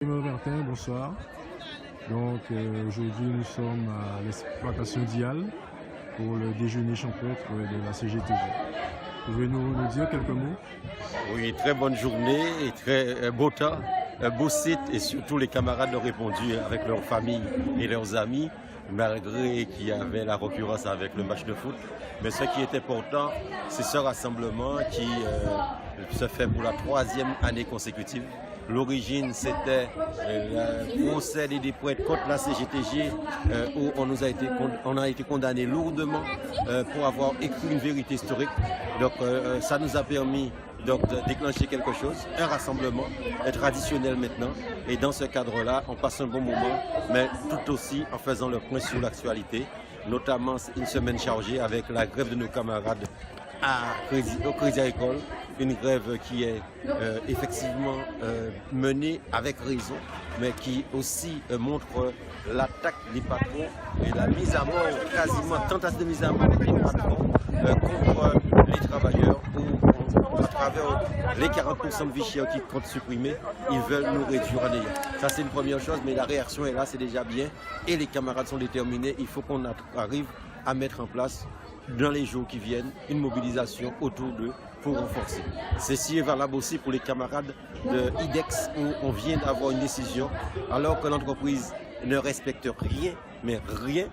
Martin, bonsoir. Donc aujourd'hui nous sommes à l'exploitation d'IAL pour le déjeuner champêtre de la CGTG. Pouvez-vous nous dire quelques mots? Oui, très bonne journée et très beau temps, un beau site et surtout les camarades ont répondu avec leurs familles et leurs amis malgré qu'il y avait la concurrence avec le match de foot. Mais ce qui est important, c'est ce rassemblement qui se fait pour la 3e année consécutive. L'origine, c'était le procès des prêtres contre la CGTG où on a été condamné lourdement pour avoir écrit une vérité historique. Donc ça nous a permis de déclencher quelque chose, un rassemblement traditionnel maintenant. Et dans ce cadre-là, on passe un bon moment, mais tout aussi en faisant le point sur l'actualité, notamment une semaine chargée avec la grève de nos camarades au Crédit Agricole, une grève qui est effectivement menée avec raison, mais qui aussi montre l'attaque des patrons et la mise à mort, quasiment tentative de mise à mort des patrons contre les travailleurs où, à travers les 40% de vie chère qui comptent supprimer, ils veulent nous réduire en néant. Ça c'est une première chose, mais la réaction est là, c'est déjà bien, et les camarades sont déterminés. Il faut qu'on arrive à mettre en place dans les jours qui viennent une mobilisation autour d'eux pour renforcer. Ceci est valable aussi pour les camarades de IDEX où on vient d'avoir une décision alors que l'entreprise ne respecte rien, mais rien.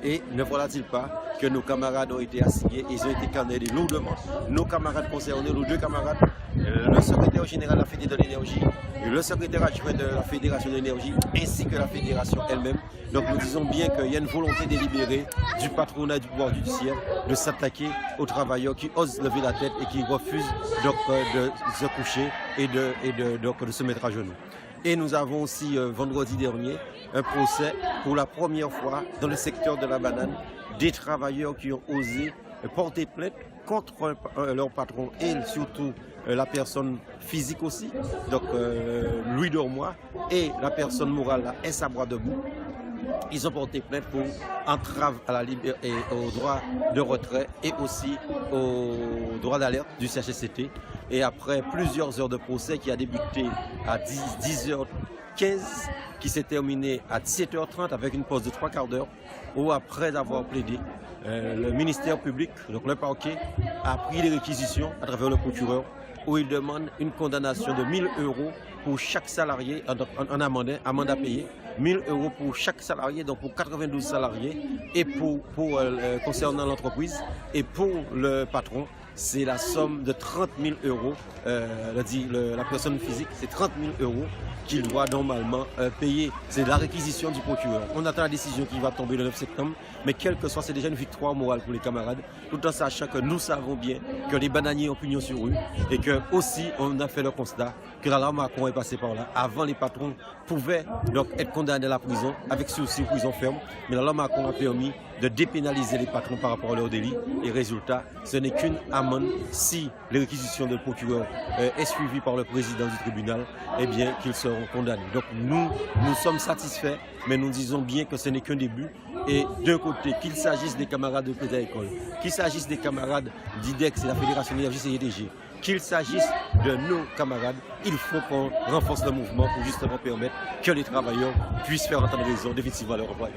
Et ne voilà-t-il pas que nos camarades ont été assignés, ils ont été condamnés lourdement. Nos camarades concernés, nos deux camarades, le secrétaire général de la Fédération de l'énergie, le secrétaire adjoint de la Fédération de l'énergie, ainsi que la Fédération elle-même. Donc nous disons bien qu'il y a une volonté délibérée du patronat du pouvoir judiciaire de s'attaquer aux travailleurs qui osent lever la tête et qui refusent donc, de se coucher et de se mettre à genoux. Et nous avons aussi vendredi dernier un procès pour la première fois dans le secteur de la banane, des travailleurs qui ont osé porter plainte contre leur patron et surtout la personne physique aussi, donc Louis Dormois, et la personne morale, là, Essa Bras Debout. Ils ont porté plainte pour entrave à la liberté et au droit de retrait et aussi au droit d'alerte du CHSCT. Et après plusieurs heures de procès qui a débuté à 10h15, qui s'est terminé à 17h30 avec une pause de 3 quarts d'heure, où après avoir plaidé, le ministère public, donc le parquet, a pris les réquisitions à travers le procureur, où il demande une condamnation de 1 000 € pour chaque salarié en amende à payer. 1 000 € pour chaque salarié, donc pour 92 salariés, et concernant l'entreprise, et pour le patron, c'est la somme de 30 000 €. La personne physique, c'est 30 000 € qu'il doit normalement payer. C'est la réquisition du procureur. On attend la décision qui va tomber le 9 septembre, mais quel que soit, c'est déjà une victoire morale pour les camarades, tout en sachant que nous savons bien que les bananiers ont pignon sur rue et que aussi on a fait le constat que la loi Macron est passée par là. Avant, les patrons pouvaient donc être condamnés à la prison avec sursis ou prison ferme, mais la loi Macron a permis de dépénaliser les patrons par rapport à leurs délits. Et résultat, ce n'est qu'une amende si les réquisitions de procureur est suivie par le président du tribunal, eh bien qu'ils seront condamnés. Donc nous sommes satisfaits, mais nous disons bien que ce n'est qu'un début. Et d'un côté, qu'il s'agisse des camarades de Crédit Agricole, qu'il s'agisse des camarades d'IDEX et la Fédération de l'énergie CGTG, qu'il s'agisse de nos camarades, il faut qu'on renforce le mouvement pour justement permettre que les travailleurs puissent faire entendre raison définitivement à leur employeurs.